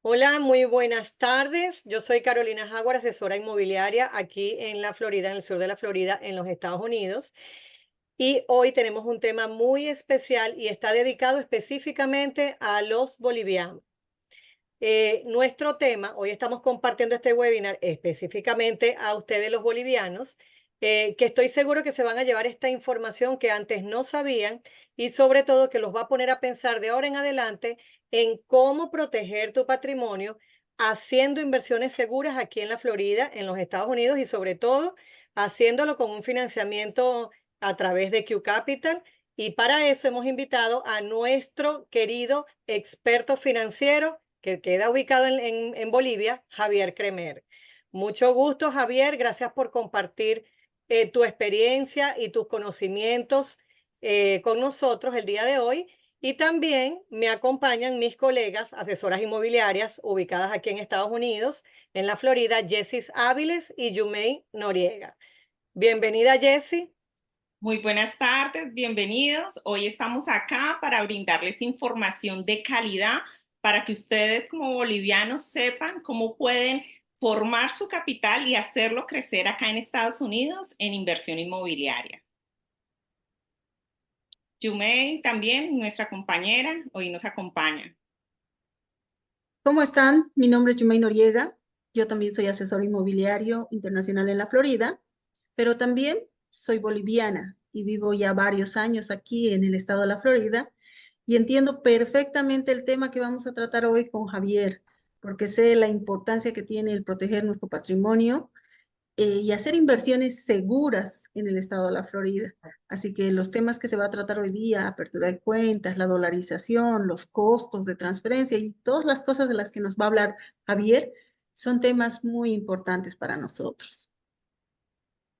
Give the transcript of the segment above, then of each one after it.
Hola, muy buenas tardes. Yo soy Carolina Jaguar, asesora inmobiliaria aquí en la Florida, en el sur de la Florida, en los Estados Unidos. Y hoy tenemos un tema muy especial y está dedicado específicamente a los bolivianos. Nuestro tema, hoy estamos compartiendo este webinar específicamente a ustedes los bolivianos, que estoy seguro que se van a llevar esta información que antes no sabían y sobre todo que los va a poner a pensar de ahora en adelante en cómo proteger tu patrimonio haciendo inversiones seguras aquí en la Florida, en los Estados Unidos y sobre todo haciéndolo con un financiamiento a través de Q Capital. Y para eso hemos invitado a nuestro querido experto financiero que queda ubicado en Bolivia, Javier Cremer. Mucho gusto, Javier. Gracias por compartir tu experiencia y tus conocimientos con nosotros el día de hoy. Y también me acompañan mis colegas, asesoras inmobiliarias ubicadas aquí en Estados Unidos, en la Florida, Jessis Áviles y Yumei Noriega. Bienvenida, Jessie. Muy buenas tardes, bienvenidos. Hoy estamos acá para brindarles información de calidad para que ustedes como bolivianos sepan cómo pueden formar su capital y hacerlo crecer acá en Estados Unidos en inversión inmobiliaria. Yumei también, nuestra compañera, hoy nos acompaña. ¿Cómo están? Mi nombre es Yumei Noriega. Yo también soy asesor inmobiliario internacional en la Florida, pero también soy boliviana y vivo ya varios años aquí en el estado de la Florida y entiendo perfectamente el tema que vamos a tratar hoy con Javier, porque sé la importancia que tiene el proteger nuestro patrimonio y hacer inversiones seguras en el estado de la Florida. Así que los temas que se va a tratar hoy día, apertura de cuentas, la dolarización, los costos de transferencia y todas las cosas de las que nos va a hablar Javier, son temas muy importantes para nosotros.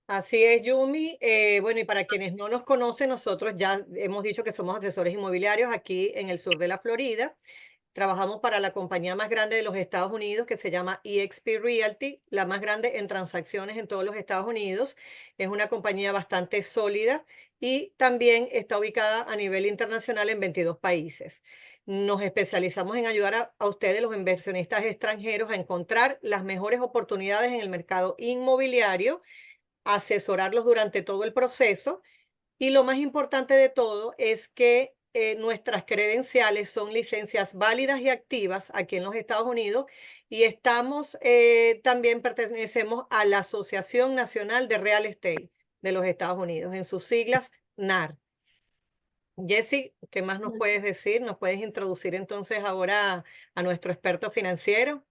Así es, Yumi. Bueno, y para quienes no nos conocen, nosotros ya hemos dicho que somos asesores inmobiliarios aquí en el sur de la Florida. Trabajamos para la compañía más grande de los Estados Unidos que se llama eXp Realty, la más grande en transacciones en todos los Estados Unidos. Es una compañía bastante sólida y también está ubicada a nivel internacional en 22 países. Nos especializamos en ayudar a ustedes, los inversionistas extranjeros, a encontrar las mejores oportunidades en el mercado inmobiliario, asesorarlos durante todo el proceso y lo más importante de todo es que nuestras credenciales son licencias válidas y activas aquí en los Estados Unidos y también pertenecemos a la Asociación Nacional de Real Estate de los Estados Unidos, en sus siglas NAR. Jesse, ¿qué más nos puedes decir? ¿Nos puedes introducir entonces ahora a nuestro experto financiero?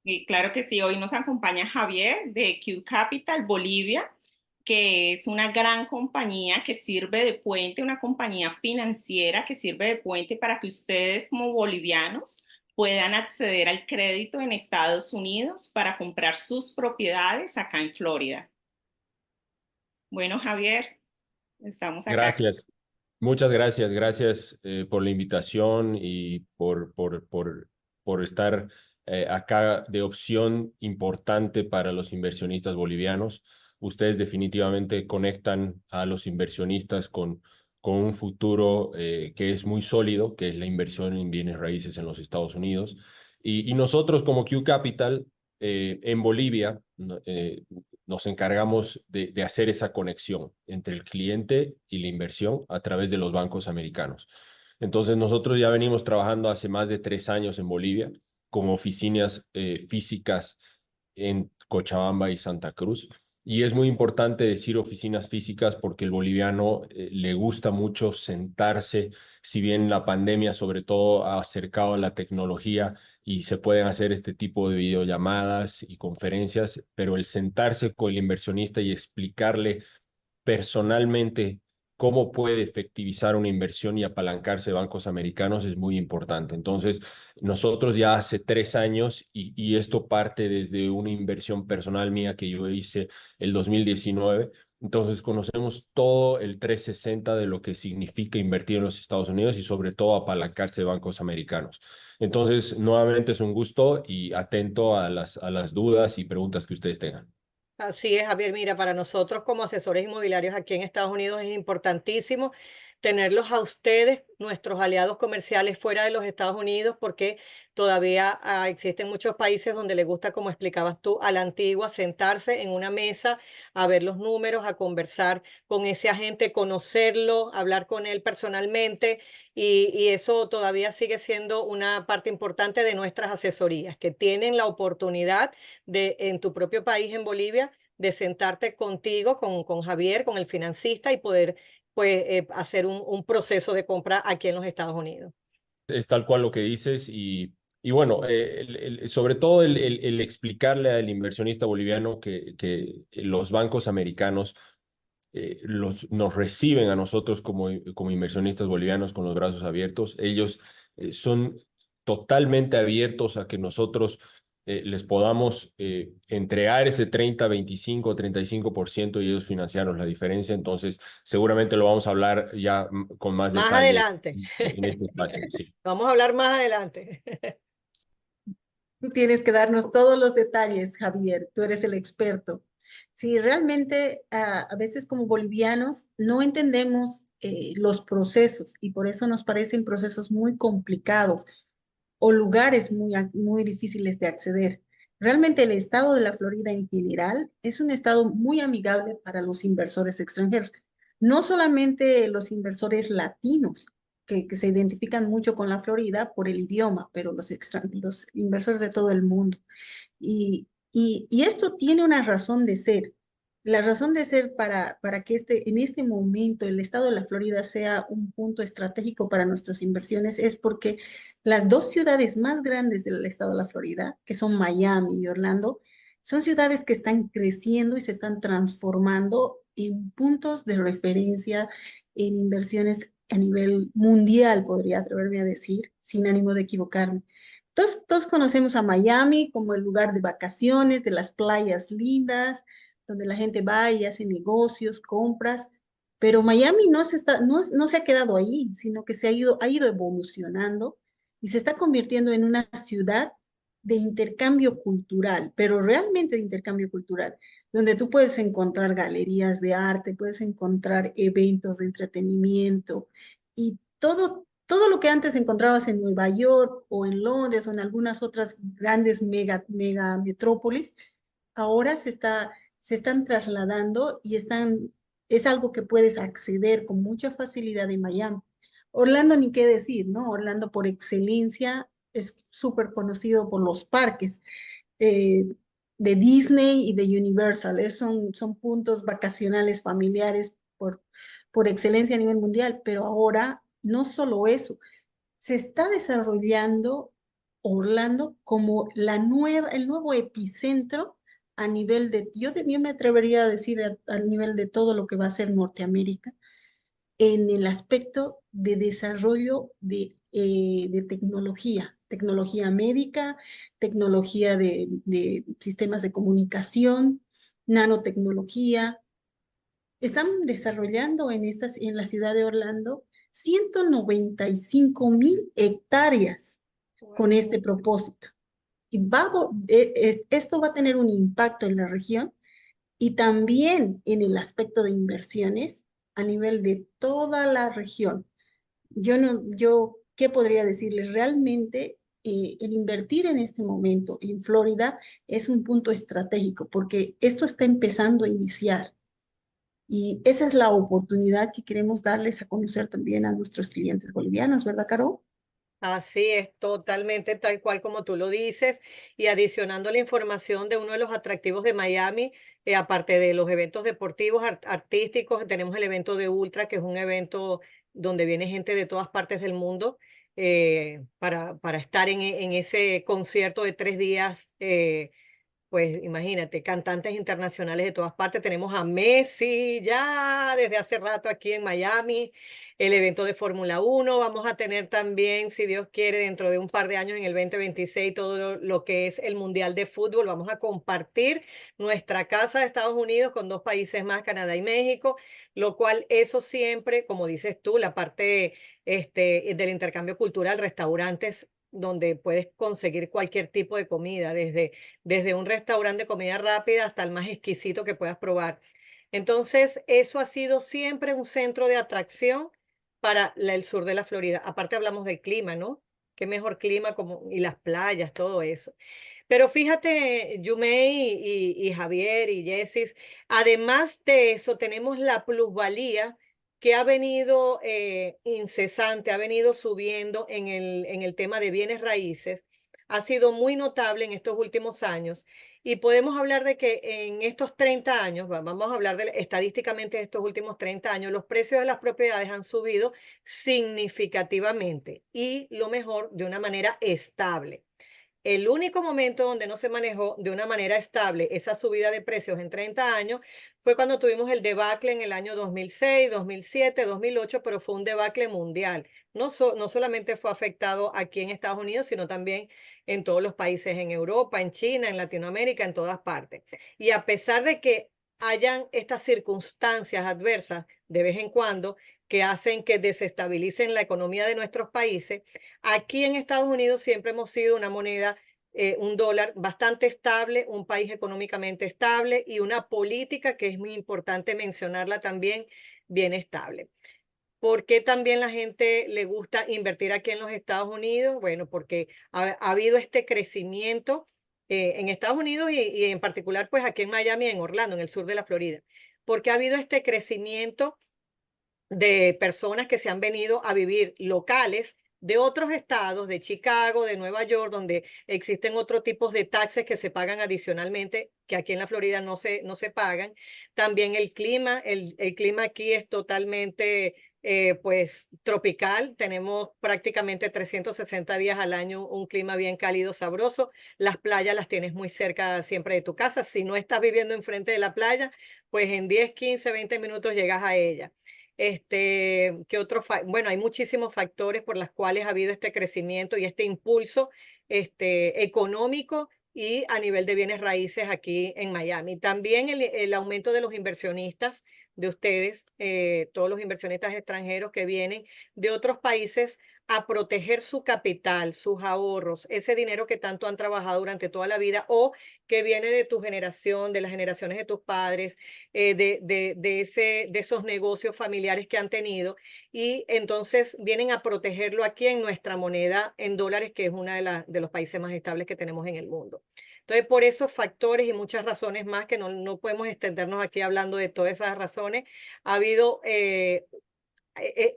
Y claro que sí, hoy nos acompaña Javier de Q Capital Bolivia, que es una gran compañía que sirve de puente, una compañía financiera que sirve de puente para que ustedes como bolivianos puedan acceder al crédito en Estados Unidos para comprar sus propiedades acá en Florida. Bueno, Javier, estamos acá. Gracias, muchas gracias, gracias por la invitación y por estar acá de opción importante para los inversionistas bolivianos. Ustedes definitivamente conectan a los inversionistas con un futuro que es muy sólido, que es la inversión en bienes raíces en los Estados Unidos. Y nosotros como Q Capital en Bolivia, nos encargamos de hacer esa conexión entre el cliente y la inversión a través de los bancos americanos. Entonces, nosotros ya venimos trabajando hace más de 3 años en Bolivia con oficinas físicas en Cochabamba y Santa Cruz. Y es muy importante decir oficinas físicas porque el boliviano le gusta mucho sentarse, si bien la pandemia sobre todo ha acercado la tecnología y se pueden hacer este tipo de videollamadas y conferencias, pero el sentarse con el inversionista y explicarle personalmente cómo puede efectivizar una inversión y apalancarse de bancos americanos es muy importante. Entonces, nosotros ya hace 3 años, y esto parte desde una inversión personal mía que yo hice el 2019, entonces conocemos todo el 360 de lo que significa invertir en los Estados Unidos y sobre todo apalancarse de bancos americanos. Entonces, nuevamente es un gusto y atento a las dudas y preguntas que ustedes tengan. Así es, Javier. Mira, para nosotros como asesores inmobiliarios aquí en Estados Unidos es importantísimo tenerlos a ustedes, nuestros aliados comerciales fuera de los Estados Unidos, porque todavía existen muchos países donde les gusta, como explicabas tú, a la antigua, sentarse en una mesa a ver los números, a conversar con ese agente, conocerlo, hablar con él personalmente, y eso todavía sigue siendo una parte importante de nuestras asesorías, que tienen la oportunidad de, en tu propio país, en Bolivia, de sentarte contigo, con Javier, con el financista y poder pues hacer un proceso de compra aquí en los Estados Unidos. Es tal cual lo que dices y bueno, sobre todo el explicarle al inversionista boliviano que los bancos americanos nos reciben a nosotros como inversionistas bolivianos con los brazos abiertos. Ellos son totalmente abiertos a que nosotros les podamos entregar ese 30, 25, 35% y ellos financiarnos la diferencia. Entonces, seguramente lo vamos a hablar ya con más Más detalle adelante. en este espacio. Sí. Vamos a hablar más adelante. Tú tienes que darnos todos los detalles, Javier, tú eres el experto. Sí, realmente a veces como bolivianos no entendemos los procesos y por eso nos parecen procesos muy complicados o lugares muy difíciles de acceder. Realmente el estado de la Florida en general es un estado muy amigable para los inversores extranjeros, no solamente los inversores latinos, que se identifican mucho con la Florida por el idioma, pero los inversores de todo el mundo. Y esto tiene una razón de ser. La razón de ser para que en este momento el estado de la Florida sea un punto estratégico para nuestras inversiones es porque las dos ciudades más grandes del estado de la Florida, que son Miami y Orlando, son ciudades que están creciendo y se están transformando en puntos de referencia en inversiones a nivel mundial, podría atreverme a decir, sin ánimo de equivocarme. Todos conocemos a Miami como el lugar de vacaciones, de las playas lindas, donde la gente va y hace negocios, compras, pero Miami no se ha quedado ahí, sino que ha ido evolucionando y se está convirtiendo en una ciudad de intercambio cultural, pero realmente de intercambio cultural, donde tú puedes encontrar galerías de arte, puedes encontrar eventos de entretenimiento y todo lo que antes encontrabas en Nueva York o en Londres o en algunas otras grandes mega metrópolis, ahora se están trasladando y es algo que puedes acceder con mucha facilidad en Miami. Orlando, ni qué decir, ¿no? Orlando por excelencia es súper conocido por los parques eh, de Disney y de Universal. Son puntos vacacionales familiares por excelencia a nivel mundial, pero ahora no solo eso, se está desarrollando Orlando como el nuevo epicentro a nivel yo me atrevería a decir a nivel de todo lo que va a ser Norteamérica, en el aspecto de desarrollo de tecnología médica, tecnología de sistemas de comunicación, nanotecnología. Están desarrollando en la ciudad de Orlando 195.000 hectáreas con este propósito. Y esto va a tener un impacto en la región y también en el aspecto de inversiones a nivel de toda la región. ¿Qué podría decirles? Realmente el invertir en este momento en Florida es un punto estratégico porque esto está empezando a iniciar. Y esa es la oportunidad que queremos darles a conocer también a nuestros clientes bolivianos, ¿verdad, Caro? Así es, totalmente tal cual como tú lo dices. Y adicionando la información de uno de los atractivos de Miami, aparte de los eventos deportivos, artísticos, tenemos el evento de Ultra, que es un evento donde viene gente de todas partes del mundo para estar en ese concierto de 3 días. Pues imagínate, cantantes internacionales de todas partes. Tenemos a Messi ya desde hace rato aquí en Miami, el evento de Fórmula 1. Vamos a tener también, si Dios quiere, dentro de un par de años, en el 2026, todo lo que es el Mundial de Fútbol. Vamos a compartir nuestra casa de Estados Unidos con dos países más, Canadá y México, lo cual eso siempre, como dices tú, la parte del intercambio cultural, restaurantes donde puedes conseguir cualquier tipo de comida, desde un restaurante de comida rápida hasta el más exquisito que puedas probar. Entonces, eso ha sido siempre un centro de atracción para el sur de la Florida. Aparte hablamos del clima, ¿no? Qué mejor clima y las playas, todo eso. Pero fíjate, Yumei y Javier y Jessis, además de eso, tenemos la plusvalía que ha venido incesante, ha venido subiendo en el tema de bienes raíces. Ha sido muy notable en estos últimos años. Y podemos hablar de que en estos 30 años, vamos a hablar estadísticamente de estos últimos 30 años, los precios de las propiedades han subido significativamente y lo mejor, de una manera estable. El único momento donde no se manejó de una manera estable esa subida de precios en 30 años fue cuando tuvimos el debacle en el año 2006, 2007, 2008, pero fue un debacle mundial. No solamente fue afectado aquí en Estados Unidos, sino también en todos los países, en Europa, en China, en Latinoamérica, en todas partes. Y a pesar de que hayan estas circunstancias adversas de vez en cuando que hacen que desestabilicen la economía de nuestros países, aquí en Estados Unidos siempre hemos sido una moneda, un dólar bastante estable, un país económicamente estable y una política que es muy importante mencionarla también, bien estable. ¿Por qué también la gente le gusta invertir aquí en los Estados Unidos? Bueno, porque ha habido este crecimiento en Estados Unidos y en particular pues aquí en Miami, en Orlando, en el sur de la Florida, porque ha habido este crecimiento de personas que se han venido a vivir locales de otros estados, de Chicago, de Nueva York, donde existen otros tipos de taxes que se pagan adicionalmente, que aquí en la Florida no se pagan. También el clima, el clima aquí es totalmente pues tropical. Tenemos prácticamente 360 días al año un clima bien cálido, sabroso. Las playas las tienes muy cerca siempre de tu casa. Si no estás viviendo enfrente de la playa, pues en 10, 15, 20 minutos llegas a ella. ¿Qué otro? Bueno, hay muchísimos factores por los cuales ha habido este crecimiento y este impulso económico y a nivel de bienes raíces aquí en Miami. También el aumento de los inversionistas de ustedes, todos los inversionistas extranjeros que vienen de otros países a proteger su capital, sus ahorros, ese dinero que tanto han trabajado durante toda la vida o que viene de tu generación, de las generaciones de tus padres, de esos negocios familiares que han tenido y entonces vienen a protegerlo aquí en nuestra moneda en dólares, que es uno de los países más estables que tenemos en el mundo. Entonces, por esos factores y muchas razones más que no podemos extendernos aquí hablando de todas esas razones, ha habido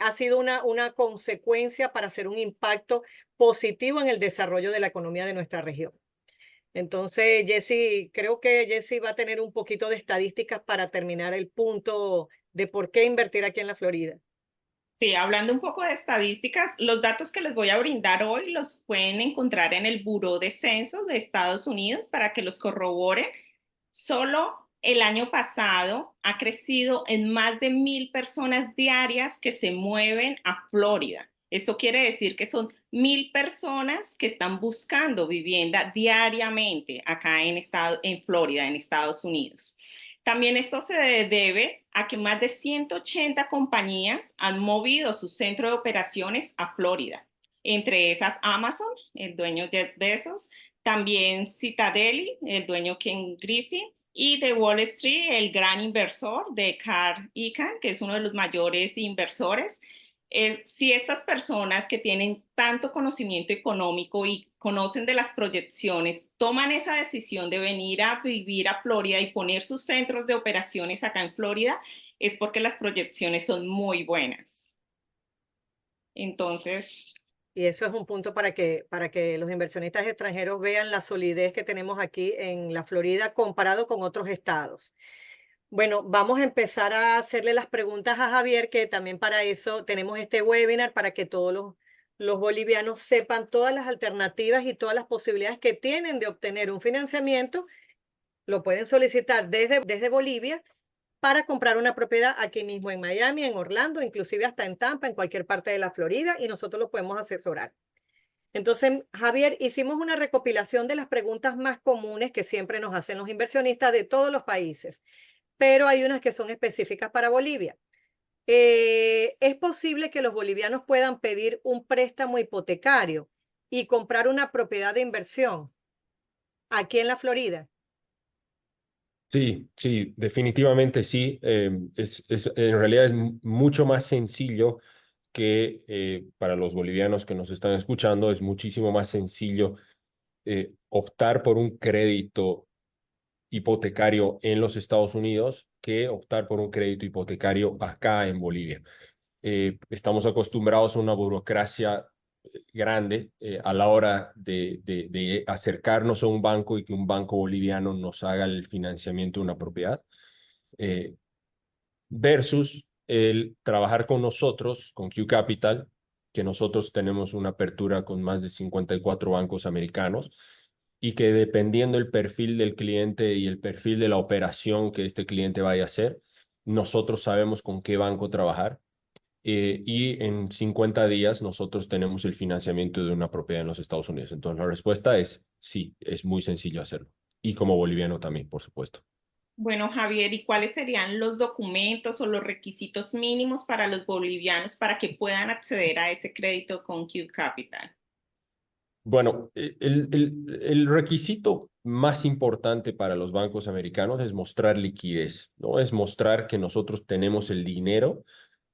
ha sido una consecuencia para hacer un impacto positivo en el desarrollo de la economía de nuestra región. Entonces, Jesse, creo que Jesse va a tener un poquito de estadísticas para terminar el punto de por qué invertir aquí en la Florida. Sí, hablando un poco de estadísticas, los datos que les voy a brindar hoy los pueden encontrar en el Buró de Censos de Estados Unidos para que los corroboren. Solo el año pasado ha crecido en más de 1,000 personas diarias que se mueven a Florida. Esto quiere decir que son 1,000 personas que están buscando vivienda diariamente acá en Florida, en Estados Unidos. También esto se debe a que más de 180 compañías han movido su centro de operaciones a Florida. Entre esas Amazon, el dueño Jeff Bezos, también Citadel, el dueño Ken Griffin, y de Wall Street, el gran inversor de Carl Icahn, que es uno de los mayores inversores. Si estas personas que tienen tanto conocimiento económico y conocen de las proyecciones toman esa decisión de venir a vivir a Florida y poner sus centros de operaciones acá en Florida, es porque las proyecciones son muy buenas. Entonces, y eso es un punto para que los inversionistas extranjeros vean la solidez que tenemos aquí en la Florida comparado con otros estados. Bueno, vamos a empezar a hacerle las preguntas a Javier, que también para eso tenemos este webinar, para que todos los bolivianos sepan todas las alternativas y todas las posibilidades que tienen de obtener un financiamiento. Lo pueden solicitar desde Bolivia para comprar una propiedad aquí mismo en Miami, en Orlando, inclusive hasta en Tampa, en cualquier parte de la Florida, y nosotros los podemos asesorar. Entonces, Javier, hicimos una recopilación de las preguntas más comunes que siempre nos hacen los inversionistas de todos los países, pero hay unas que son específicas para Bolivia. ¿Es posible que los bolivianos puedan pedir un préstamo hipotecario y comprar una propiedad de inversión aquí en la Florida? Sí, sí, definitivamente sí. En realidad es mucho más sencillo que para los bolivianos que nos están escuchando es muchísimo más sencillo optar por un crédito hipotecario en los Estados Unidos que optar por un crédito hipotecario acá en Bolivia. Estamos acostumbrados a una burocracia grande a la hora de acercarnos a un banco y que un banco boliviano nos haga el financiamiento de una propiedad, eh, versus el trabajar con nosotros, con Q Capital, que nosotros tenemos una apertura con más de 54 bancos americanos y que dependiendo el perfil del cliente y el perfil de la operación que este cliente vaya a hacer, nosotros sabemos con qué banco trabajar. Y en 50 días nosotros tenemos el financiamiento de una propiedad en los Estados Unidos. Entonces la respuesta es sí, es muy sencillo hacerlo. Y como boliviano también, por supuesto. Bueno, Javier, ¿y cuáles serían los documentos o los requisitos mínimos para los bolivianos para que puedan acceder a ese crédito con Q Capital? Bueno, el requisito más importante para los bancos americanos es mostrar liquidez, ¿no? Es mostrar que nosotros tenemos el dinero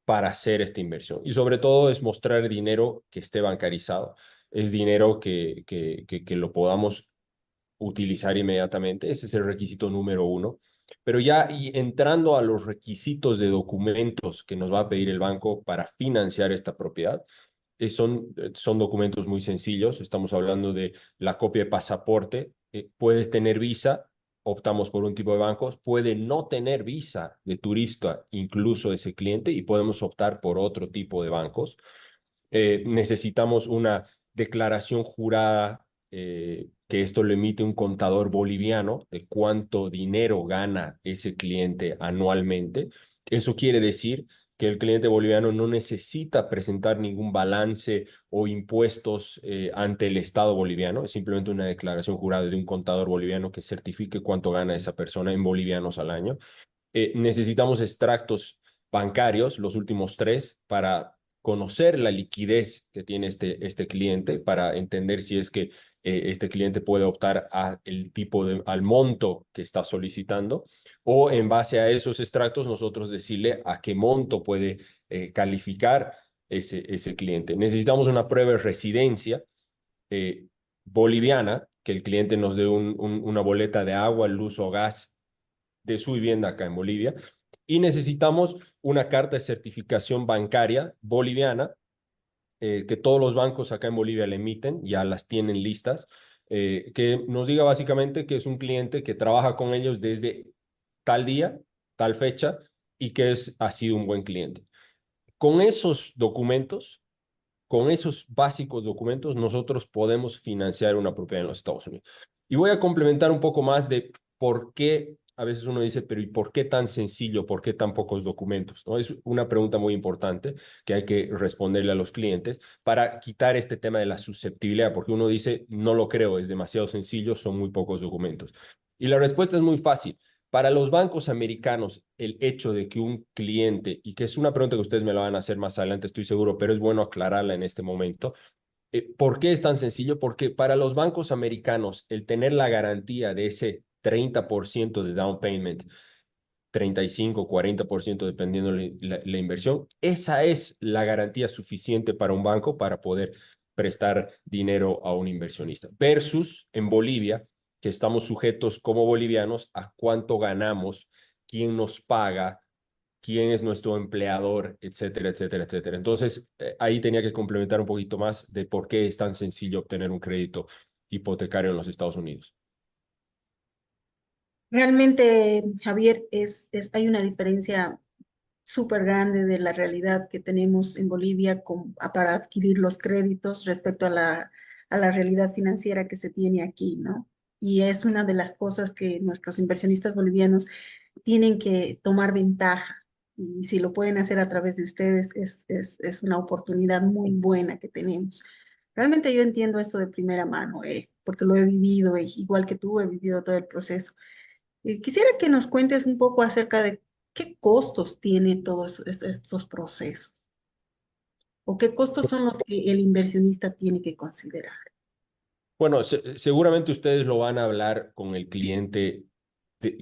para hacer esta inversión. Y sobre todo es mostrar dinero que esté bancarizado. Es dinero que lo podamos utilizar inmediatamente. Ese es el requisito número uno. Pero ya y entrando a los requisitos de documentos que nos va a pedir el banco para financiar esta propiedad, son documentos muy sencillos. Estamos hablando de la copia de pasaporte. Puedes tener visa, optamos por un tipo de bancos. Puede no tener visa de turista, incluso ese cliente, y podemos optar por otro tipo de bancos. Necesitamos una declaración jurada, que esto lo emite un contador boliviano de cuánto dinero gana ese cliente anualmente. Eso quiere decir que el cliente boliviano no necesita presentar ningún balance o impuestos ante el Estado boliviano. Es simplemente una declaración jurada de un contador boliviano que certifique cuánto gana esa persona en bolivianos al año. Necesitamos extractos bancarios, los últimos tres, para conocer la liquidez que tiene este cliente, para entender si es que este cliente puede optar al monto que está solicitando, o en base a esos extractos nosotros decirle a qué monto puede calificar ese cliente. Necesitamos una prueba de residencia eh, boliviana, que el cliente nos dé una boleta de agua, luz o gas de su vivienda acá en Bolivia, y necesitamos una carta de certificación bancaria boliviana, que todos los bancos acá en Bolivia le emiten, ya las tienen listas, que nos diga básicamente que es un cliente que trabaja con ellos desde tal día, tal fecha, y que ha sido un buen cliente. Con esos documentos, con esos básicos documentos, nosotros podemos financiar una propiedad en los Estados Unidos. Y voy a complementar un poco más de por qué, a veces uno dice, pero ¿y por qué tan sencillo? ¿Por qué tan pocos documentos? ¿No? Es una pregunta muy importante que hay que responderle a los clientes para quitar este tema de la susceptibilidad, porque uno dice, no lo creo, es demasiado sencillo, son muy pocos documentos. Y la respuesta es muy fácil. Para los bancos americanos, el hecho de que un cliente, y que es una pregunta que ustedes me la van a hacer más adelante, estoy seguro, pero es bueno aclararla en este momento. ¿Por qué es tan sencillo? Porque para los bancos americanos, el tener la garantía de ese 30% de down payment, 35, 40% dependiendo la inversión, esa es la garantía suficiente para un banco para poder prestar dinero a un inversionista. Versus en Bolivia, que estamos sujetos como bolivianos a cuánto ganamos, quién nos paga, quién es nuestro empleador, etcétera, etcétera, etcétera. Entonces, ahí tenía que complementar un poquito más de por qué es tan sencillo obtener un crédito hipotecario en los Estados Unidos. Realmente, Javier, hay una diferencia súper grande de la realidad que tenemos en Bolivia para adquirir los créditos respecto a la realidad financiera que se tiene aquí, ¿no? Y es una de las cosas que nuestros inversionistas bolivianos tienen que tomar ventaja. Y si lo pueden hacer a través de ustedes, es una oportunidad muy buena que tenemos. Realmente yo entiendo esto de primera mano, porque lo he vivido, igual que tú, he vivido todo el proceso. Quisiera que nos cuentes un poco acerca de qué costos tiene todos estos procesos o qué costos son los que el inversionista tiene que considerar. Bueno, seguramente ustedes lo van a hablar con el cliente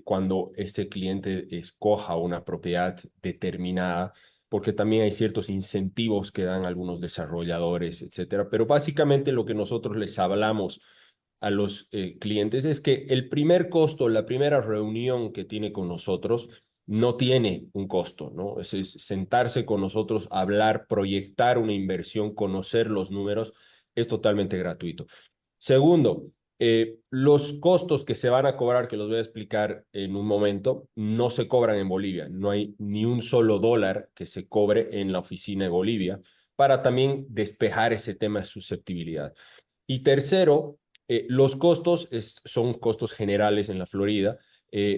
cuando ese cliente escoja una propiedad determinada, porque también hay ciertos incentivos que dan algunos desarrolladores, etcétera. Pero básicamente lo que nosotros les hablamos a los clientes es que el primer costo, la primera reunión que tiene con nosotros, no tiene un costo, ¿no? Es sentarse con nosotros, hablar, proyectar una inversión, conocer los números, es totalmente gratuito. Segundo, los costos que se van a cobrar, que los voy a explicar en un momento, no se cobran en Bolivia. No hay ni un solo dólar que se cobre en la oficina de Bolivia para también despejar ese tema de susceptibilidad. Y tercero, los costos son costos generales en la Florida.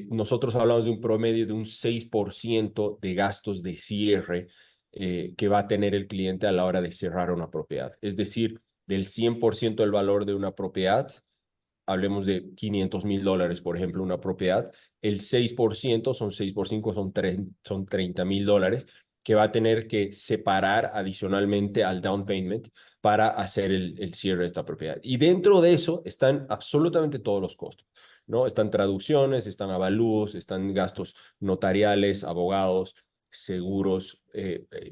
Nosotros hablamos de un promedio de un 6% de gastos de cierre que va a tener el cliente a la hora de cerrar una propiedad. Es decir, del 100% del valor de una propiedad, hablemos de $500,000, por ejemplo, una propiedad, el 6% son 6 por 5, son $30,000 que va a tener que separar adicionalmente al down payment para hacer el cierre de esta propiedad. Y dentro de eso están absolutamente todos los costos, ¿no? Están traducciones, están avalúos, están gastos notariales, abogados, seguros,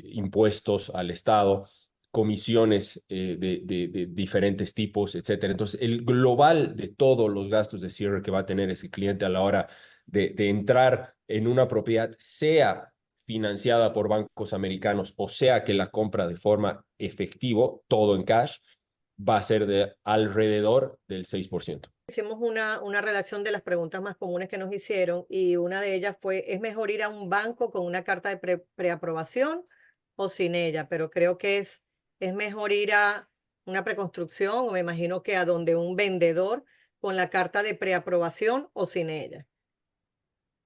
impuestos al Estado, comisiones de diferentes tipos, etcétera. Entonces, el global de todos los gastos de cierre que va a tener ese cliente a la hora de entrar en una propiedad, sea financiada por bancos americanos o sea que la compra de forma efectivo, todo en cash, va a ser de alrededor del 6%. Hicimos una redacción de las preguntas más comunes que nos hicieron y una de ellas fue, ¿es mejor ir a un banco con una carta de preaprobación o sin ella? Pero creo que es mejor ir a una preconstrucción o me imagino que a donde un vendedor con la carta de preaprobación o sin ella.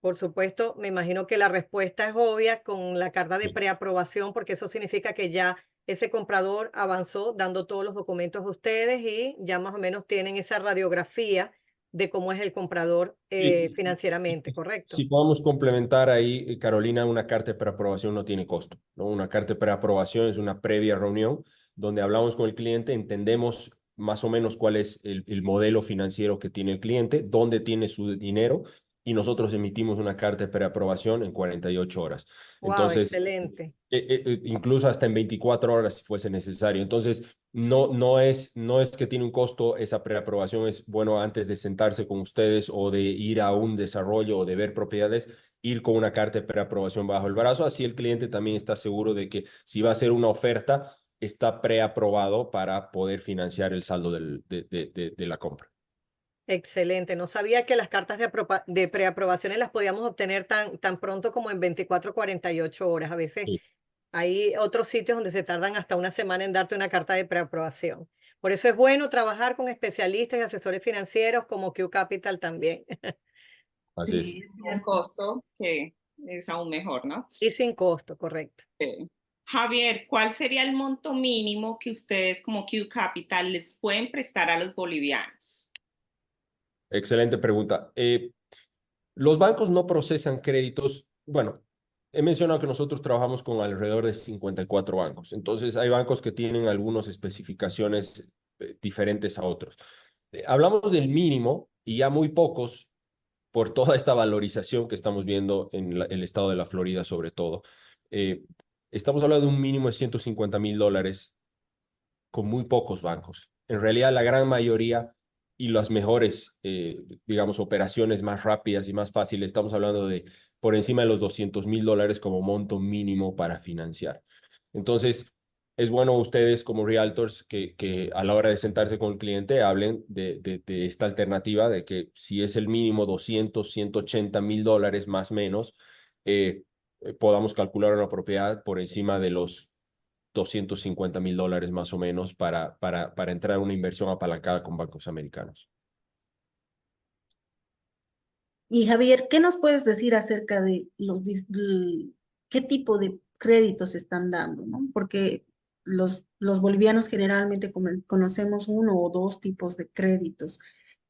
Por supuesto, me imagino que la respuesta es obvia con la carta de preaprobación, porque eso significa que ya ese comprador avanzó dando todos los documentos a ustedes y ya más o menos tienen esa radiografía de cómo es el comprador financieramente, Si ¿correcto? podemos complementar ahí, Carolina, una carta de preaprobación no tiene costo, ¿no? Una carta de preaprobación es una previa reunión donde hablamos con el cliente, entendemos más o menos cuál es el modelo financiero que tiene el cliente, dónde tiene su dinero y nosotros emitimos una carta de preaprobación en 48 horas. Wow, Entonces, excelente. incluso hasta en 24 horas si fuese necesario. Entonces, no es que tiene un costo esa preaprobación, es bueno antes de sentarse con ustedes o de ir a un desarrollo o de ver propiedades, ir con una carta de preaprobación bajo el brazo, así el cliente también está seguro de que si va a hacer una oferta, está preaprobado para poder financiar el saldo de la compra. Excelente. No sabía que las cartas de preaprobaciones las podíamos obtener tan pronto como en 24 48 horas. A veces Sí. hay otros sitios donde se tardan hasta una semana en darte una carta de preaprobación. Por eso es bueno trabajar con especialistas y asesores financieros como Q Capital también. Así es. Sí, es Un cierto. costo que es aún mejor, ¿no? Y sin costo, correcto. Javier, ¿cuál sería el monto mínimo que ustedes como Q Capital les pueden prestar a los bolivianos? Excelente pregunta. Los bancos no procesan créditos. Bueno, he mencionado que nosotros trabajamos con alrededor de 54 bancos. Entonces, hay bancos que tienen algunas especificaciones diferentes a otros. Hablamos del mínimo y ya muy pocos, por toda esta valorización que estamos viendo en el estado de la Florida, sobre todo. Eh, Estamos hablando de un mínimo de $150,000 con muy pocos bancos. En realidad, la gran mayoría y las mejores, digamos, operaciones más rápidas y más fáciles, estamos hablando de por encima de los $200,000 como monto mínimo para financiar. Entonces, es bueno ustedes como realtors que a la hora de sentarse con el cliente hablen de esta alternativa de que si es el mínimo 200, $180,000 más o menos, podamos calcular una propiedad por encima de los $250,000 más o menos para entrar a una inversión apalancada con bancos americanos. Y Javier, ¿qué nos puedes decir acerca de qué tipo de créditos están dando, ¿no? Porque los bolivianos generalmente conocemos uno o dos tipos de créditos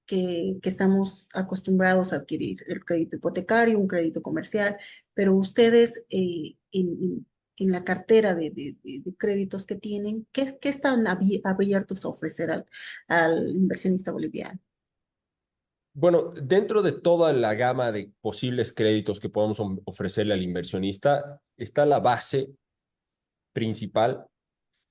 que estamos acostumbrados a adquirir, el crédito hipotecario, un crédito comercial, pero ustedes en la cartera de créditos que tienen, ¿qué están abiertos a ofrecer al inversionista boliviano? Bueno, dentro de toda la gama de posibles créditos que podamos ofrecerle al inversionista, está la base principal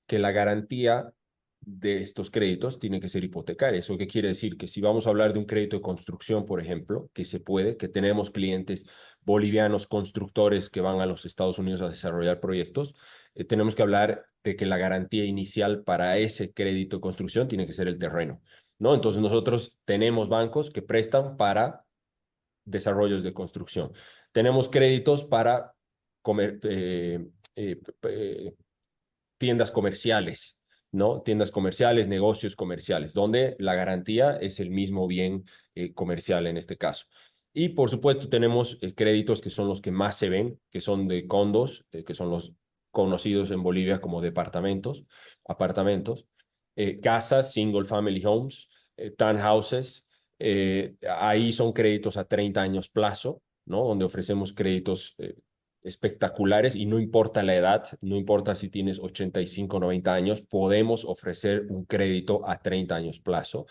que la garantía de estos créditos tiene que ser hipotecaria. ¿Eso qué quiere decir? Que si vamos a hablar de un crédito de construcción, por ejemplo, que se puede, que tenemos clientes bolivianos constructores que van a los Estados Unidos a desarrollar proyectos, tenemos que hablar de que la garantía inicial para ese crédito de construcción tiene que ser el terreno, ¿no? Entonces nosotros tenemos bancos que prestan para desarrollos de construcción. Tenemos créditos para tiendas comerciales, ¿no? Tiendas comerciales, negocios comerciales, donde la garantía es el mismo bien comercial en este caso. Y por supuesto tenemos créditos que son los que más se ven, que son de condos, que son los conocidos en Bolivia como departamentos, apartamentos, casas, single family homes, townhouses. Ahí son créditos a 30 años plazo, ¿no? Donde ofrecemos créditos espectaculares y no importa la edad, no importa si tienes 85, 90 años, podemos ofrecer un crédito a 30 años plazo.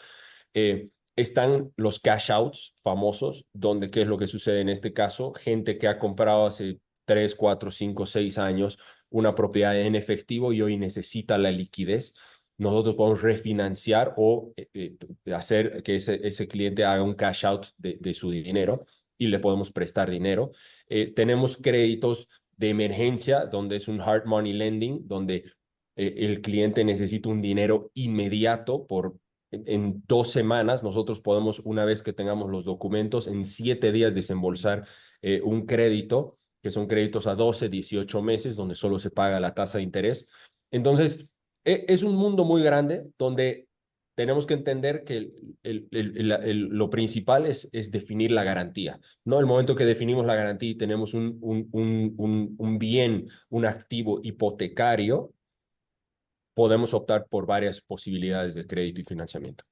Están los cash outs famosos, donde qué es lo que sucede en este caso, gente que ha comprado hace 3, 4, 5, 6 años una propiedad en efectivo y hoy necesita la liquidez. Nosotros podemos refinanciar o hacer que ese cliente haga un cash out de su dinero y le podemos prestar dinero. Tenemos créditos de emergencia, donde es un hard money lending, donde el cliente necesita un dinero inmediato en 2 semanas. Nosotros podemos, una vez que tengamos los documentos, en 7 días desembolsar un crédito, que son créditos a 12, 18 meses, donde solo se paga la tasa de interés. Entonces, es un mundo muy grande donde tenemos que entender que lo principal es definir la garantía, ¿no? El momento que definimos la garantía y tenemos un bien, un activo hipotecario, podemos optar por varias posibilidades de crédito y financiamiento.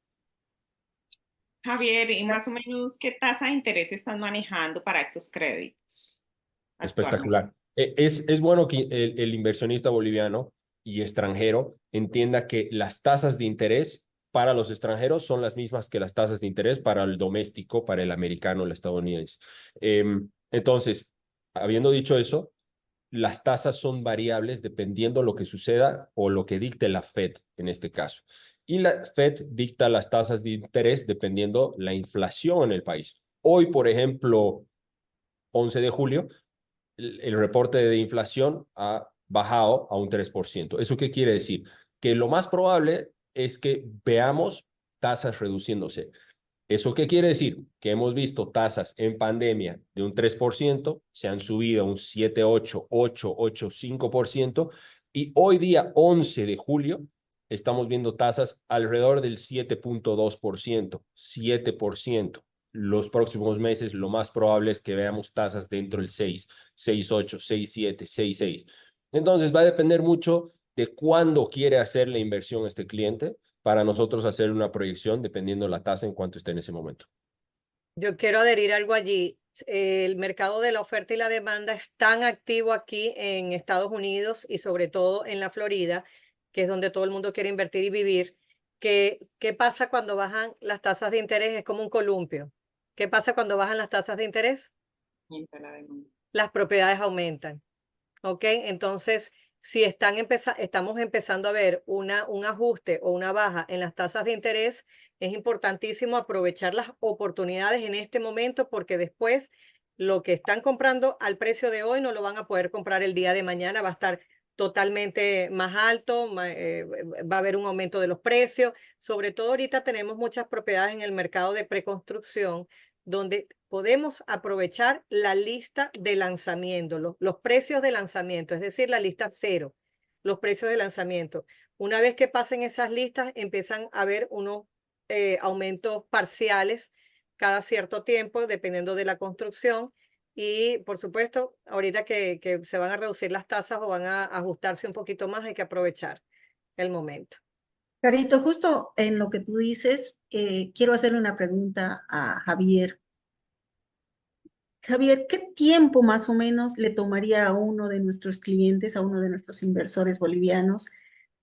Javier, ¿y más o menos qué tasa de interés están manejando para estos créditos actualmente? Espectacular. Es bueno que el inversionista boliviano y extranjero entienda que las tasas de interés para los extranjeros son las mismas que las tasas de interés para el doméstico, para el americano, el estadounidense. Entonces, habiendo dicho eso, las tasas son variables dependiendo lo que suceda o lo que dicte la Fed en este caso. Y la Fed dicta las tasas de interés dependiendo la inflación en el país. Hoy, por ejemplo, 11 de julio, el reporte de inflación ha bajado a un 3%. ¿Eso qué quiere decir? Que lo más probable es que veamos tasas reduciéndose. ¿Eso qué quiere decir? Que hemos visto tasas en pandemia de un 3%, se han subido a un 7, 8, 8, 8, 5%, y hoy día 11 de julio estamos viendo tasas alrededor del 7.2%, 7%. Los próximos meses lo más probable es que veamos tasas dentro del 6, 6.8, 6.7, 6.6. Entonces va a depender mucho de cuándo quiere hacer la inversión este cliente para nosotros hacer una proyección dependiendo la tasa en cuanto esté en ese momento. Yo quiero adherir algo allí. El mercado de la oferta y la demanda es tan activo aquí en Estados Unidos y sobre todo en la Florida, que es donde todo el mundo quiere invertir y vivir, que ¿qué pasa cuando bajan las tasas de interés? Es como un columpio. ¿Qué pasa cuando bajan las tasas de interés? Las propiedades aumentan. ¿Ok? Entonces, si estamos empezando a ver un ajuste o una baja en las tasas de interés, es importantísimo aprovechar las oportunidades en este momento porque después lo que están comprando al precio de hoy no lo van a poder comprar el día de mañana, va a estar totalmente más alto, va a haber un aumento de los precios. Sobre todo ahorita tenemos muchas propiedades en el mercado de preconstrucción donde podemos aprovechar la lista de lanzamiento, los precios de lanzamiento, es decir, la lista cero, los precios de lanzamiento. Una vez que pasen esas listas, empiezan a haber unos aumentos parciales cada cierto tiempo, dependiendo de la construcción. Y por supuesto, ahorita que se van a reducir las tasas o van a ajustarse un poquito más, hay que aprovechar el momento. Carito, justo en lo que tú dices, quiero hacerle una pregunta a Javier. Javier, ¿qué tiempo más o menos le tomaría a uno de nuestros clientes, a uno de nuestros inversores bolivianos,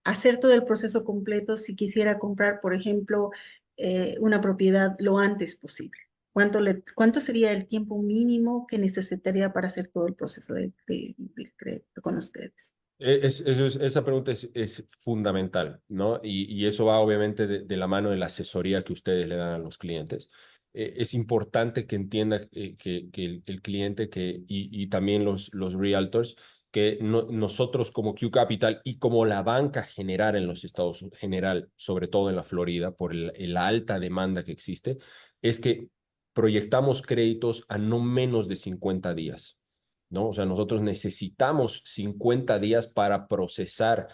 hacer todo el proceso completo si quisiera comprar, por ejemplo, una propiedad lo antes posible? ¿Cuánto sería el tiempo mínimo que necesitaría para hacer todo el proceso del crédito con ustedes? Esa pregunta es fundamental, ¿no? Y eso va obviamente de la mano de la asesoría que ustedes le dan a los clientes. Es importante que entienda que el cliente y también los realtors, que nosotros como Q Capital y como la banca general en los Estados Unidos, general, sobre todo en la Florida, por la alta demanda que existe, es que proyectamos créditos a no menos de 50 días. ¿No? O sea, nosotros necesitamos 50 días para procesar,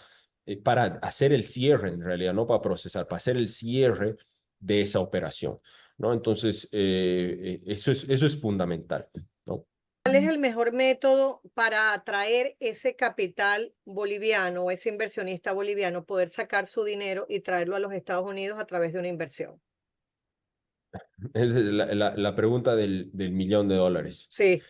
para hacer el cierre, en realidad, no para procesar, para hacer el cierre de esa operación, ¿no? Entonces, eso es fundamental, ¿no? ¿Cuál es el mejor método para atraer ese capital boliviano o ese inversionista boliviano, poder sacar su dinero y traerlo a los Estados Unidos a través de una inversión? Esa es la pregunta del millón de dólares. Sí,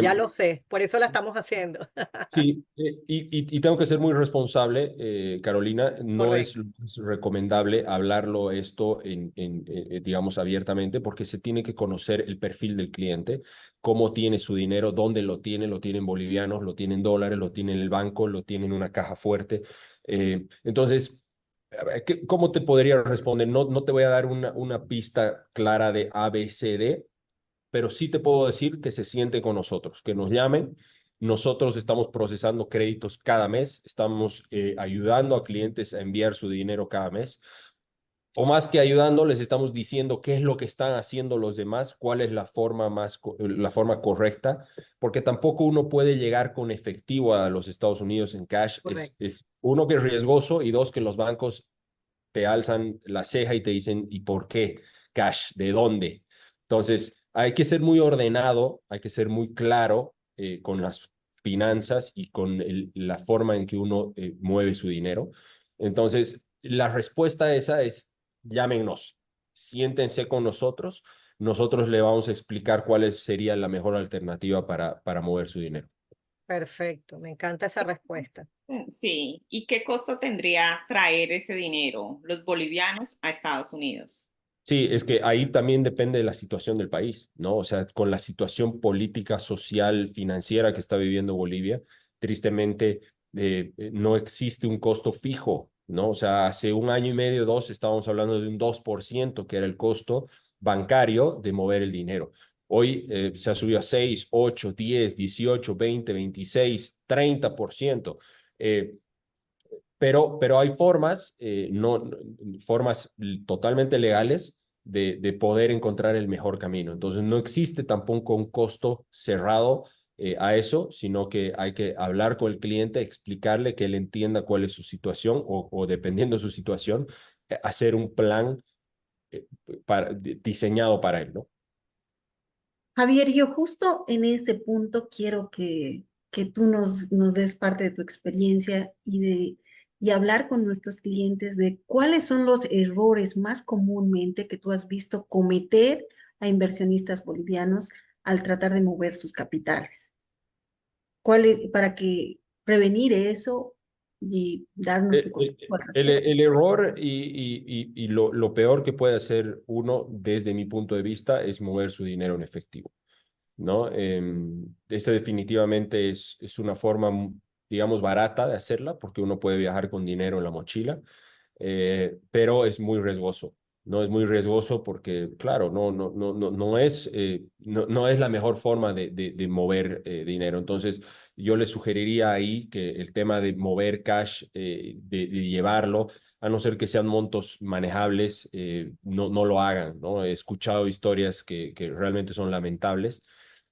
ya Eh, lo sé, por eso la estamos haciendo. Sí, y tengo que ser muy responsable, Carolina. No es Correcto, lo más recomendable hablarlo esto digamos, abiertamente, porque se tiene que conocer el perfil del cliente, cómo tiene su dinero, dónde lo tiene en bolivianos, lo tiene en dólares, lo tiene en el banco, lo tiene en una caja fuerte. Entonces, a ver, ¿cómo te podría responder? No te voy a dar una pista clara de A, B, C, D, pero sí te puedo decir que se siente con nosotros, que nos llamen. Nosotros estamos procesando créditos cada mes, estamos ayudando a clientes a enviar su dinero cada mes, o más que ayudando, les estamos diciendo qué es lo que están haciendo los demás, cuál es la forma correcta, porque tampoco uno puede llegar con efectivo a los Estados Unidos en cash. correcto. Uno, que es riesgoso, y dos, que los bancos te alzan la ceja y te dicen, ¿y por qué cash? ¿De dónde? Entonces, hay que ser muy ordenado, hay que ser muy claro con las finanzas y con la forma en que uno mueve su dinero. Entonces, la respuesta a esa es, llámenos, siéntense con nosotros, nosotros le vamos a explicar cuál sería la mejor alternativa para mover su dinero. Perfecto, me encanta esa respuesta. Sí, ¿y qué costo tendría traer ese dinero, los bolivianos, a Estados Unidos? Sí, es que ahí también depende de la situación del país, ¿no? O sea, con la situación política, social, financiera que está viviendo Bolivia, tristemente no existe un costo fijo, ¿no? O sea, hace un año y medio, dos, estábamos hablando de un 2%, que era el costo bancario de mover el dinero. Hoy se ha subido a 6, 8, 10, 18, 20, 26, 30%. Pero hay formas, formas totalmente legales de poder encontrar el mejor camino. Entonces, no existe tampoco un costo cerrado a eso, sino que hay que hablar con el cliente, explicarle que él entienda cuál es su situación o dependiendo de su situación, hacer un plan diseñado para él, ¿no? Javier, yo justo en este punto quiero que tú nos des parte de tu experiencia y hablar con nuestros clientes de cuáles son los errores más comúnmente que tú has visto cometer a inversionistas bolivianos al tratar de mover sus capitales. Para que prevenir eso y darnos tu consejo al respecto. El error y lo peor que puede hacer uno, desde mi punto de vista, es mover su dinero en efectivo, ¿no? Esa definitivamente es una forma, digamos, barata de hacerla, porque uno puede viajar con dinero en la mochila, pero es muy riesgoso. No es muy riesgoso porque, claro, no es la mejor forma de mover dinero. Entonces, yo le sugeriría ahí que el tema de mover cash, de llevarlo, a no ser que sean montos manejables, no lo hagan, ¿no? He escuchado historias que realmente son lamentables,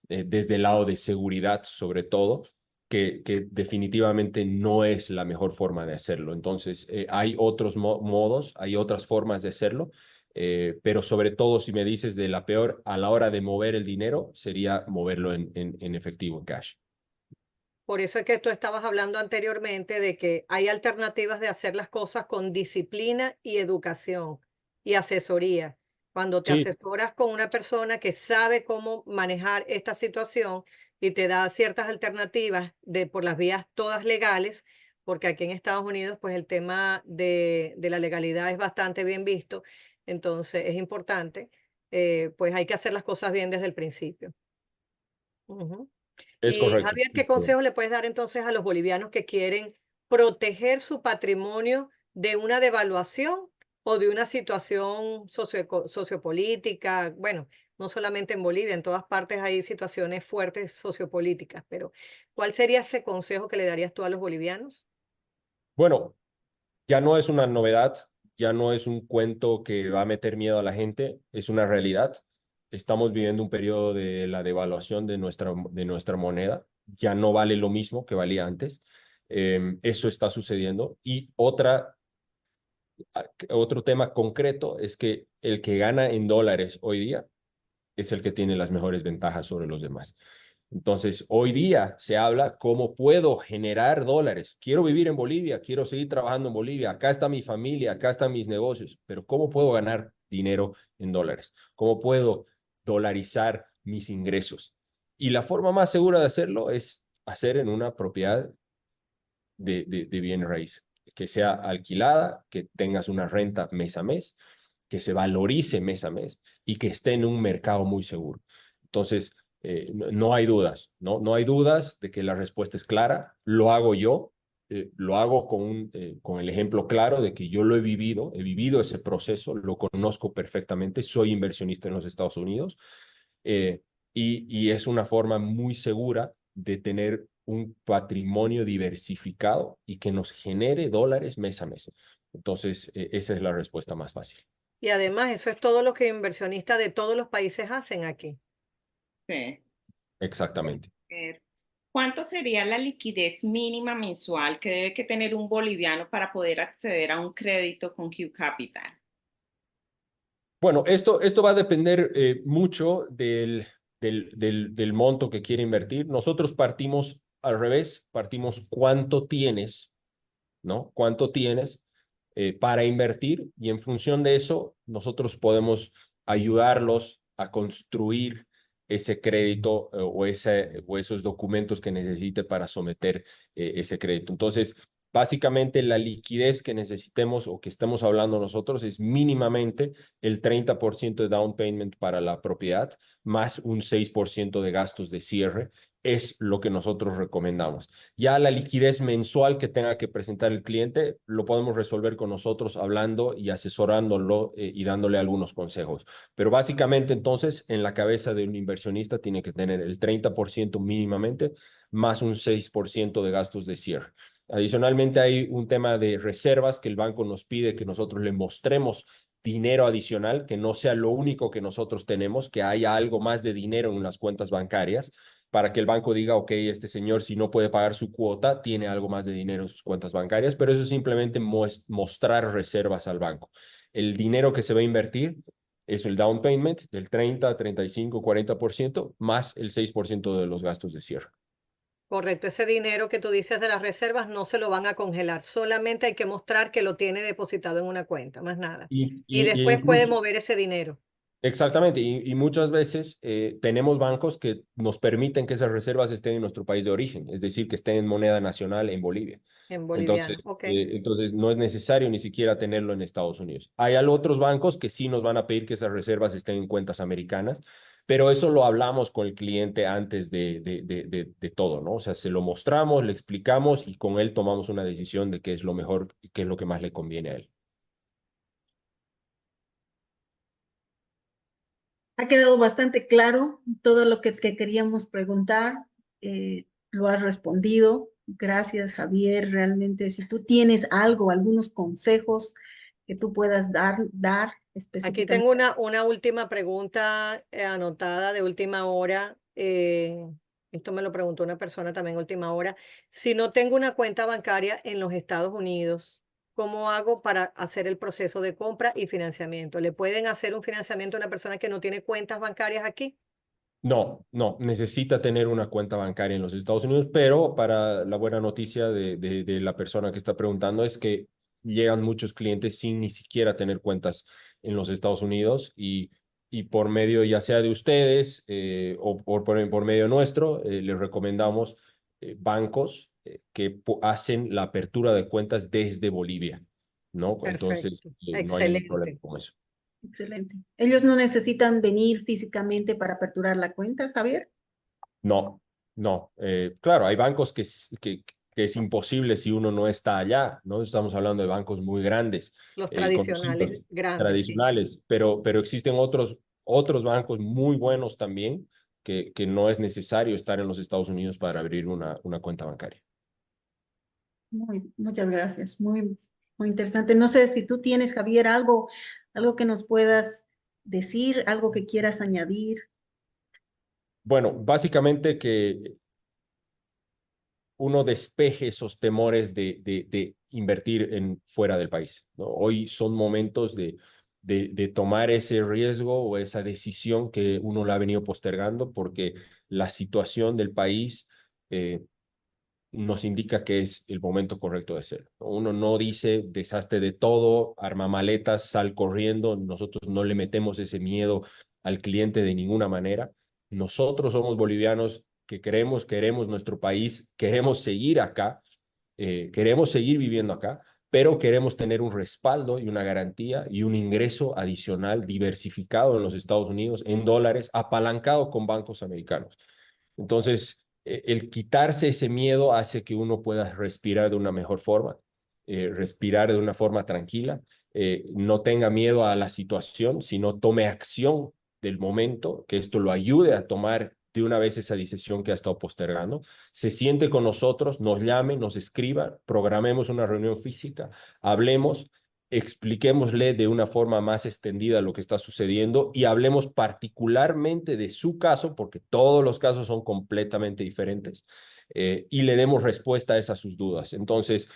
desde el lado de seguridad sobre todo, que definitivamente no es la mejor forma de hacerlo. Entonces, hay otros modos, hay otras formas de hacerlo, pero sobre todo si me dices de la peor a la hora de mover el dinero, sería moverlo en efectivo, en cash. Por eso es que tú estabas hablando anteriormente de que hay alternativas de hacer las cosas con disciplina y educación y asesoría. Cuando te Sí, asesoras con una persona que sabe cómo manejar esta situación y te da ciertas alternativas por las vías todas legales, porque aquí en Estados Unidos pues el tema de la legalidad es bastante bien visto, entonces es importante, pues hay que hacer las cosas bien desde el principio. Ujú. es Y correcto. Javier, ¿qué Es correcto. consejos le puedes dar entonces a los bolivianos que quieren proteger su patrimonio de una devaluación o de una situación sociopolítica? Bueno, no solamente en Bolivia, en todas partes hay situaciones fuertes sociopolíticas, pero ¿cuál sería ese consejo que le darías tú a los bolivianos? Bueno, ya no es una novedad, ya no es un cuento que va a meter miedo a la gente, es una realidad. Estamos viviendo un periodo de la devaluación de nuestra moneda, ya no vale lo mismo que valía antes. Eso está sucediendo. Y otro tema concreto es que el que gana en dólares hoy día es el que tiene las mejores ventajas sobre los demás. Entonces, hoy día se habla cómo puedo generar dólares. Quiero vivir en Bolivia, quiero seguir trabajando en Bolivia, acá está mi familia, acá están mis negocios, pero ¿cómo puedo ganar dinero en dólares? ¿Cómo puedo dolarizar mis ingresos? Y la forma más segura de hacerlo es hacer en una propiedad de bien raíz, que sea alquilada, que tengas una renta mes a mes, que se valorice mes a mes y que esté en un mercado muy seguro. Entonces, no hay dudas, ¿no? Hay dudas de que la respuesta es clara. Lo hago yo, lo hago con el ejemplo claro de que yo lo he vivido ese proceso, lo conozco perfectamente, soy inversionista en los Estados Unidos eh, y es una forma muy segura de tener un patrimonio diversificado y que nos genere dólares mes a mes. Entonces, esa es la respuesta más fácil. Y además, eso es todo lo que inversionistas de todos los países hacen aquí. Sí. Exactamente. ¿Cuánto sería la liquidez mínima mensual que debe que tener un boliviano para poder acceder a un crédito con Q Capital? Bueno, esto va a depender mucho del monto que quiere invertir. Nosotros partimos al revés, partimos cuánto tienes, ¿no? ¿Cuánto tienes para invertir? Y en función de eso, nosotros podemos ayudarlos a construir ese crédito o esos documentos que necesite para someter ese crédito. Entonces, básicamente la liquidez que necesitemos o que estemos hablando nosotros es mínimamente el 30% de down payment para la propiedad, más un 6% de gastos de cierre. Es lo que nosotros recomendamos. Ya la liquidez mensual que tenga que presentar el cliente lo podemos resolver con nosotros hablando y asesorándolo y dándole algunos consejos. Pero básicamente entonces en la cabeza de un inversionista tiene que tener el 30% mínimamente más un 6% de gastos de cierre. Adicionalmente hay un tema de reservas que el banco nos pide que nosotros le mostremos dinero adicional, que no sea lo único que nosotros tenemos, que haya algo más de dinero en las cuentas bancarias para que el banco diga, ok, este señor si no puede pagar su cuota, tiene algo más de dinero en sus cuentas bancarias, pero eso es simplemente mostrar reservas al banco. El dinero que se va a invertir es el down payment del 30, 35, 40%, más el 6% de los gastos de cierre. Correcto, ese dinero que tú dices de las reservas no se lo van a congelar, solamente hay que mostrar que lo tiene depositado en una cuenta, más nada. Y Y después puede incluso, mover ese dinero exactamente, y muchas veces tenemos bancos que nos permiten que esas reservas estén en nuestro país de origen, es decir, que estén en moneda nacional en Bolivia. en boliviano. Entonces, Ok. entonces no es necesario ni siquiera tenerlo en Estados Unidos. Hay otros bancos que sí nos van a pedir que esas reservas estén en cuentas americanas, pero eso lo hablamos con el cliente antes de todo, ¿no? O sea, se lo mostramos, le explicamos y con él tomamos una decisión de qué es lo mejor y qué es lo que más le conviene a él. Ha quedado bastante claro todo lo que queríamos preguntar, lo has respondido. Gracias, Javier. Realmente, si tú tienes algo, algunos consejos que tú puedas dar Aquí tengo específicamente. una última pregunta anotada de última hora. Esto me lo preguntó una persona también última hora. Si no tengo una cuenta bancaria en los Estados Unidos, ¿cómo hago para hacer el proceso de compra y financiamiento? ¿Le pueden hacer un financiamiento a una persona que no tiene cuentas bancarias aquí? No, necesita tener una cuenta bancaria en los Estados Unidos, pero para la buena noticia de la persona que está preguntando es que llegan muchos clientes sin ni siquiera tener cuentas en los Estados Unidos y por medio ya sea de ustedes o por medio nuestro, les recomendamos bancos que hacen la apertura de cuentas desde Bolivia, ¿no? Entonces, Perfecto, no hay ningún problema excelente. con eso. Excelente. ¿Ellos no necesitan venir físicamente para aperturar la cuenta, Javier? No, no. Claro, hay bancos que es imposible si uno no está allá, ¿no? Estamos hablando de bancos muy grandes, Los tradicionales conocidos, grandes, sí. tradicionales, pero existen otros bancos muy buenos también que no es necesario estar en los Estados Unidos para abrir una cuenta bancaria. Muchas gracias. Muy interesante. No sé si tú tienes, Javier, algo que nos puedas decir, algo que quieras añadir. Bueno, básicamente que uno despeje esos temores de invertir fuera del país, ¿no? Hoy son momentos de tomar ese riesgo o esa decisión que uno la ha venido postergando porque la situación del país nos indica que es el momento correcto de hacerlo. Uno no dice deshazte de todo, arma maletas, sal corriendo. Nosotros no le metemos ese miedo al cliente de ninguna manera. Nosotros somos bolivianos que queremos nuestro país, queremos seguir acá, queremos seguir viviendo acá, pero queremos tener un respaldo y una garantía y un ingreso adicional diversificado en los Estados Unidos en dólares, apalancado con bancos americanos. Entonces, el quitarse ese miedo hace que uno pueda respirar de una mejor forma, respirar de una forma tranquila, no tenga miedo a la situación, sino tome acción del momento, que esto lo ayude a tomar de una vez esa decisión que ha estado postergando, se siente con nosotros, nos llame, nos escriba, programemos una reunión física, hablemos, expliquémosle de una forma más extendida lo que está sucediendo y hablemos particularmente de su caso, porque todos los casos son completamente diferentes, y le demos respuesta a esas sus dudas. Entonces,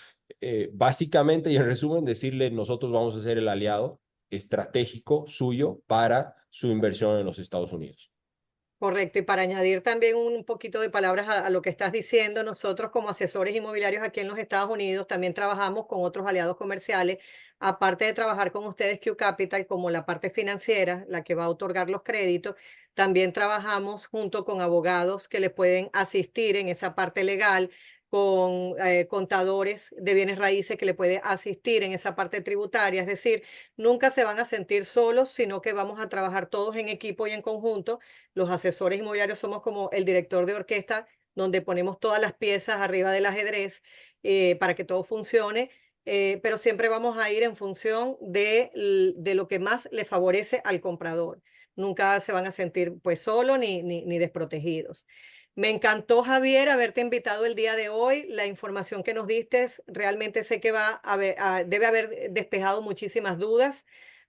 básicamente y en resumen, decirle, nosotros vamos a ser el aliado estratégico suyo para su inversión en los Estados Unidos. Correcto, y para añadir también un poquito de palabras a lo que estás diciendo, nosotros como asesores inmobiliarios aquí en los Estados Unidos también trabajamos con otros aliados comerciales, aparte de trabajar con ustedes Q Capital como la parte financiera, la que va a otorgar los créditos, también trabajamos junto con abogados que les pueden asistir en esa parte legal, con contadores de bienes raíces que le puede asistir en esa parte tributaria, es decir, nunca se van a sentir solos, sino que vamos a trabajar todos en equipo y en conjunto. Los asesores inmobiliarios somos como el director de orquesta, donde ponemos todas las piezas arriba del ajedrez para que todo funcione, pero siempre vamos a ir en función de lo que más le favorece al comprador. Nunca se van a sentir pues solos ni desprotegidos. Me encantó, Javier, haberte invitado el día de hoy. La información que nos diste realmente sé que debe haber despejado muchísimas dudas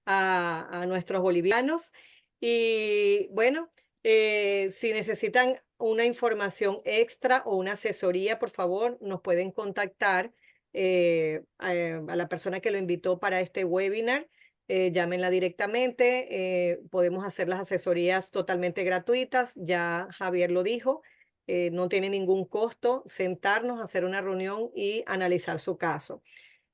a nuestros bolivianos. Y bueno, si necesitan una información extra o una asesoría, por favor, nos pueden contactar a la persona que lo invitó para este webinar. Llámenla directamente. Podemos hacer las asesorías totalmente gratuitas. Ya Javier lo dijo. No tiene ningún costo sentarnos, hacer una reunión y analizar su caso.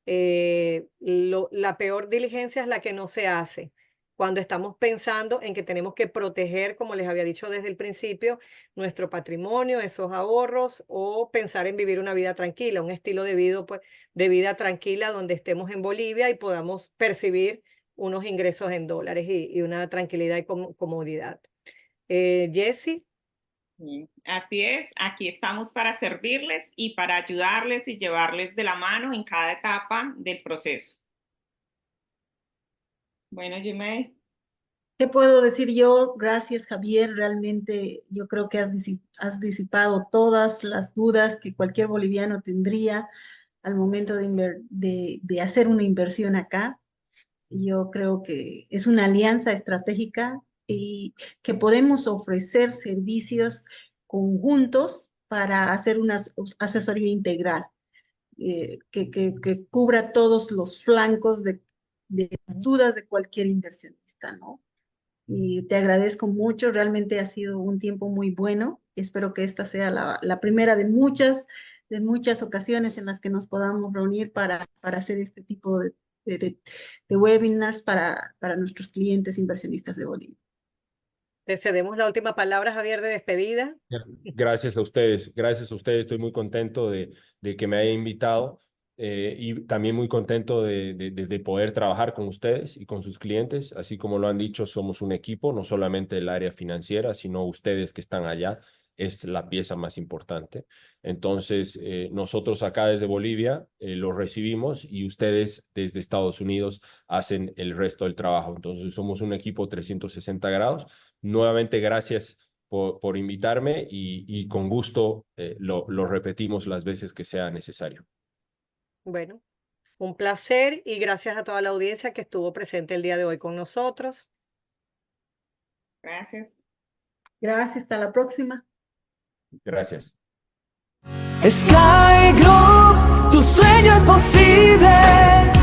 La peor diligencia es la que no se hace. Cuando estamos pensando en que tenemos que proteger, como les había dicho desde el principio, nuestro patrimonio, esos ahorros, o pensar en vivir una vida tranquila, un estilo pues, de vida tranquila donde estemos en Bolivia y podamos percibir unos ingresos en dólares y una tranquilidad y comodidad. Jessie. Así es, aquí estamos para servirles y para ayudarles y llevarles de la mano en cada etapa del proceso. Bueno, Jimé. ¿Qué puedo decir yo? Gracias, Javier. Realmente yo creo que has disipado todas las dudas que cualquier boliviano tendría al momento de hacer una inversión acá. Yo creo que es una alianza estratégica y que podemos ofrecer servicios conjuntos para hacer una asesoría integral que cubra todos los flancos de dudas de cualquier inversionista, ¿no? Y te agradezco mucho, realmente ha sido un tiempo muy bueno. Espero que esta sea la primera de muchas ocasiones en las que nos podamos reunir para hacer este tipo de webinars para nuestros clientes inversionistas de Bolivia. Te cedemos la última palabra, Javier, de despedida. Gracias a ustedes, gracias a ustedes. Estoy muy contento de que me haya invitado y también muy contento de poder trabajar con ustedes y con sus clientes. Así como lo han dicho, somos un equipo, no solamente el área financiera, sino ustedes que están allá. es la pieza más importante. Entonces, nosotros acá desde Bolivia lo recibimos y ustedes desde Estados Unidos hacen el resto del trabajo. Entonces, somos un equipo 360 grados. Nuevamente, gracias por invitarme y con gusto lo repetimos las veces que sea necesario. Bueno, un placer y gracias a toda la audiencia que estuvo presente el día de hoy con nosotros. Gracias. Gracias, hasta la próxima. Gracias. Sky Group, tu sueño es posible.